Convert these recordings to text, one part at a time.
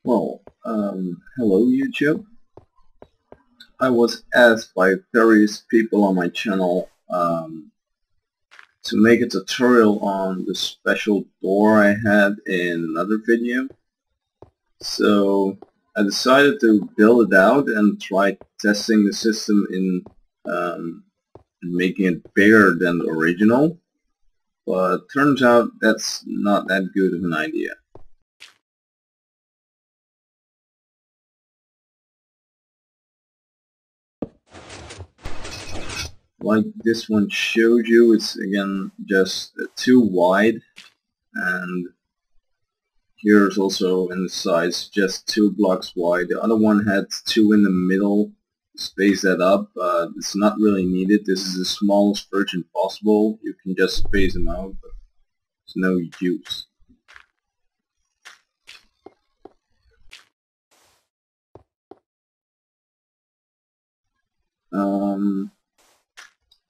Hello YouTube. I was asked by various people on my channel to make a tutorial on the special door I had in another video. So I decided to build it out and try testing the system in making it bigger than the original. But turns out that's not that good of an idea. Like this one showed you, it's again just too wide, and here's also in the size just 2 blocks wide. The other one had 2 in the middle to space that up. It's not really needed. This is the smallest version possible. You can just space them out, but it's no use.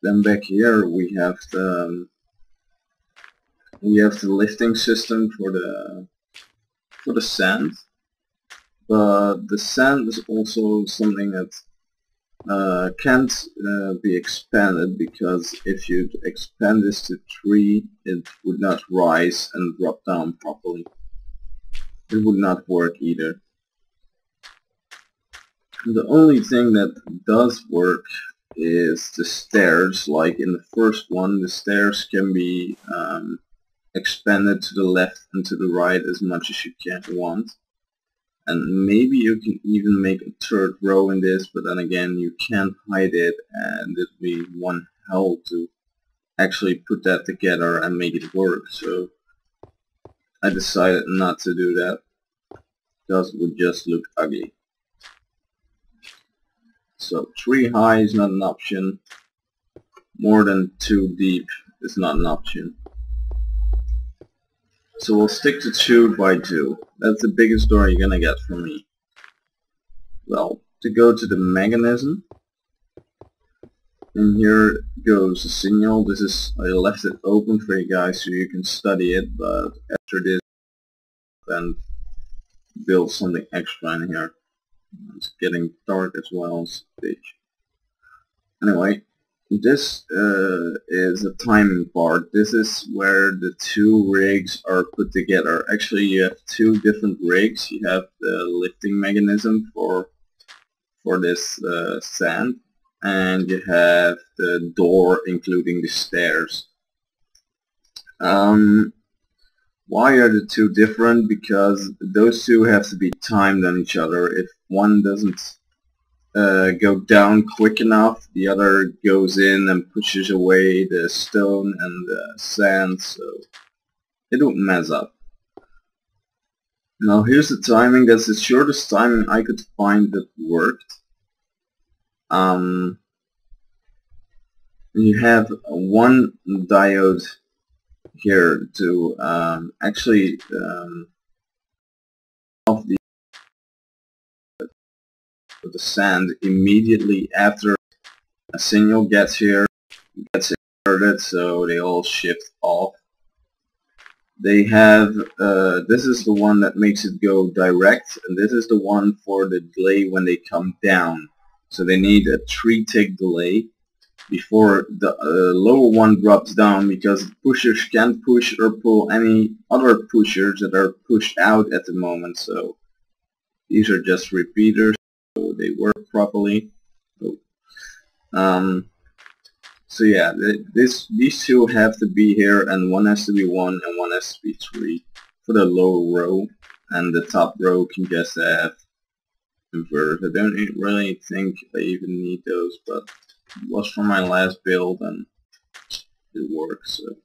Then back here we have the lifting system for the sand, but the sand is also something that can't be expanded, because if you expand this to 3, it would not rise and drop down properly. It would not work either. The only thing that does work is the stairs. Like in the first one, the stairs can be expanded to the left and to the right as much as you can want. And maybe you can even make a 3rd row in this, but then again you can't hide it, and it would be one hell to actually put that together and make it work. So I decided not to do that, because it would just look ugly. So 3 high is not an option. More than 2 deep is not an option. So we'll stick to 2 by 2. That's the biggest door you're gonna get from me. Well, to go to the mechanism, and here goes the signal. This is, I left it open for you guys so you can study it, but after this then build something extra in here. It's getting dark as well on stage. Anyway, this is the timing part. This is where the 2 rigs are put together. Actually, you have 2 different rigs. You have the lifting mechanism for this sand, and you have the door including the stairs. Why are the 2 different? Because those 2 have to be timed on each other. If one doesn't go down quick enough, the other goes in and pushes away the stone and the sand, so it won't mess up. Now here's the timing. That's the shortest timing I could find that worked. You have one diode here to actually off the sand immediately after a signal gets here, gets inverted, so they all shift off. They have, this is the one that makes it go direct, and this is the one for the delay when they come down. So they need a 3-tick delay before the lower one drops down, because pushers can't push or pull any other pushers that are pushed out at the moment. So these are just repeaters, so they work properly. So yeah, these 2 have to be here, and one has to be 1 and one has to be 3 for the lower row, and the top row can just have inverters. I don't really think I even need those, but it was from my last build and it works. So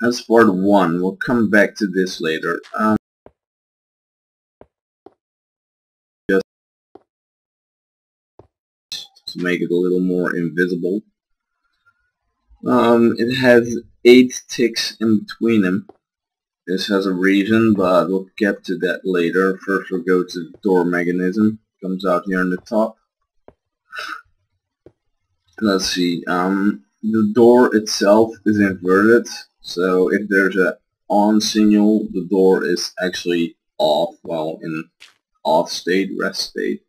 that's part 1. We'll come back to this later. Just to make it a little more invisible. It has 8 ticks in between them. This has a reason, but we'll get to that later. First we'll go to the door mechanism. Comes out here on the top. Let's see, the door itself is inverted, so if there's a on signal, the door is actually off, well, in off state, rest state.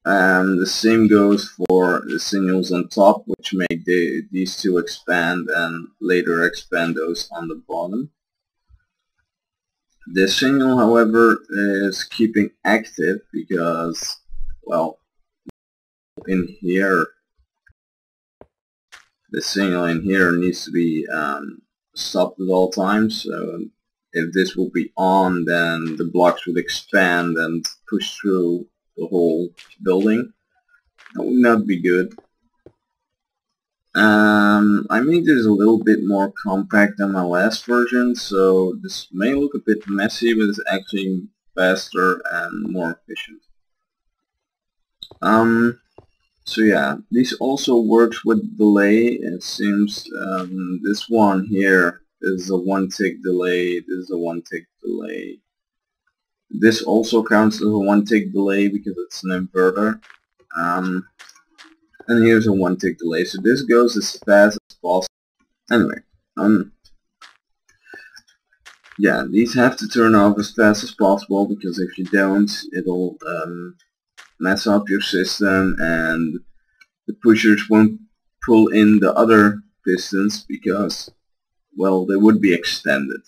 And the same goes for the signals on top, which make these two expand and later expand those on the bottom. This signal, however, is keeping active because, well, in here, the signal in here needs to be stopped at all times. So if this would be on, then the blocks would expand and push through the whole building. That would not be good. I made this a little bit more compact than my last version, so this may look a bit messy, but it's actually faster and more efficient. So yeah, this also works with delay. It seems this one here is a 1 tick delay, this is a 1 tick delay. This also counts as a 1 tick delay because it's an inverter. And here's a 1 tick delay. So this goes as fast as possible. Anyway, yeah, these have to turn off as fast as possible because if you don't, it'll mess up your system and the pushers won't pull in the other pistons because, well, they would be extended.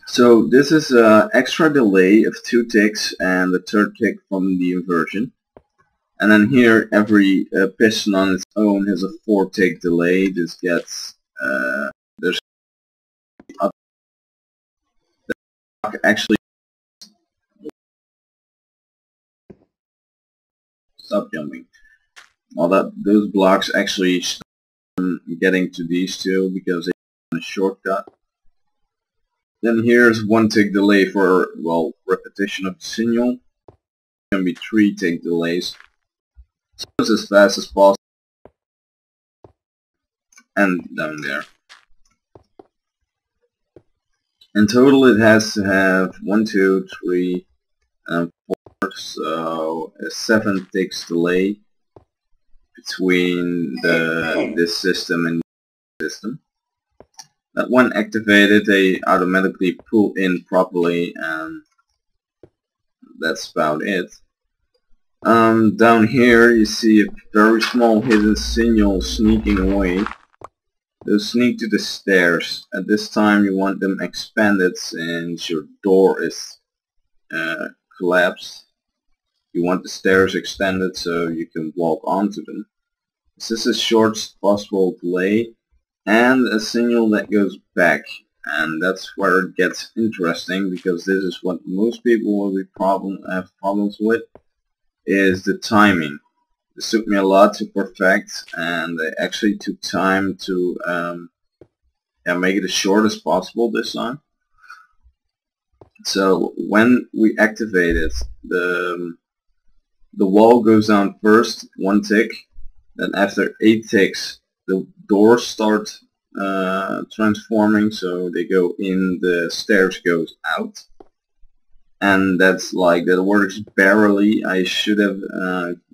So this is an extra delay of 2 ticks and the third tick from the inversion. And then here every piston on its own has a 4 tick delay. This gets there's up actually stop jumping. Well, those blocks actually stop getting to these two because they have a shortcut. Then here's 1 tick delay for, well, repetition of the signal. It can be 3 tick delays. So it's as fast as possible. And down there. In total it has to have 1, 2, 3, and 4, so a 7 ticks delay between this system and this system. That when activated, they automatically pull in properly, and that's about it. Down here you see a very small hidden signal sneaking away. They'll sneak to the stairs. At this time you want them expanded since your door is collapsed. You want the stairs extended so you can walk onto them. This is the shortest possible delay and a signal that goes back, and that's where it gets interesting because this is what most people will have problems with, is the timing. This took me a lot to perfect, and I actually took time to make it as short as possible this time. So when we activate it, the wall goes down first, 1 tick, then after 8 ticks the doors start transforming, so they go in, the stairs goes out. And that's like, that works barely. I should have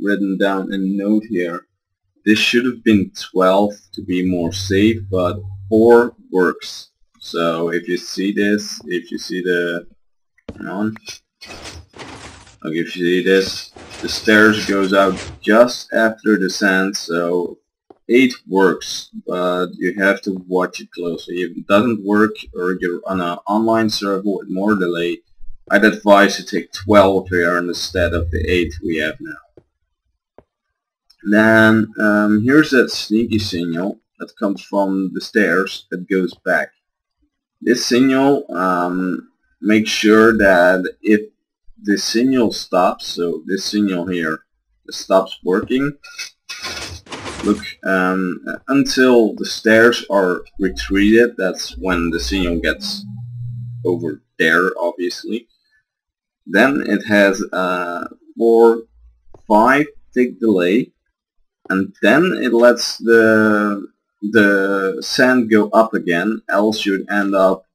written down a note here. This should have been 12 to be more safe, but 4 works. So if you see this, if you see the, hang on, okay, if you see this, the stairs goes out just after descent, so 8 works, but you have to watch it closely. If it doesn't work or you're on an online server with more delay, I'd advise to take 12 here instead of the 8 we have now. Then here's that sneaky signal that comes from the stairs that goes back. This signal makes sure that if the signal stops, so this signal here stops working, look, until the stairs are retreated, that's when the signal gets over there, obviously. Then it has 4, 5 tick delay, and then it lets the sand go up again, else you'd end up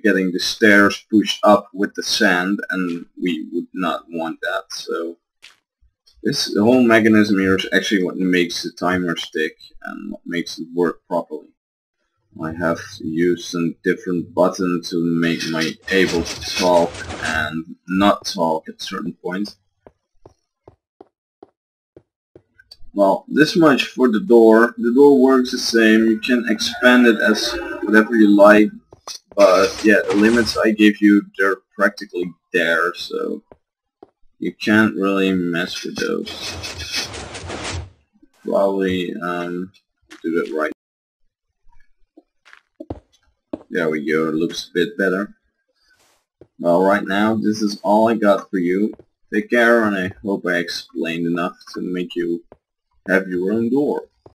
getting the stairs pushed up with the sand, and we would not want that. So the whole mechanism here is actually what makes the timer stick and what makes it work properly. I have to use some different button to make me able to talk and not talk at certain points. Well, this much for the door. The door works the same. You can expand it as whatever you like, but yeah, the limits I gave you, they're practically there, so you can't really mess with those. Probably do it right. There we go, it looks a bit better. Well, right now, this is all I got for you. Take care, and I hope I explained enough to make you have your own door.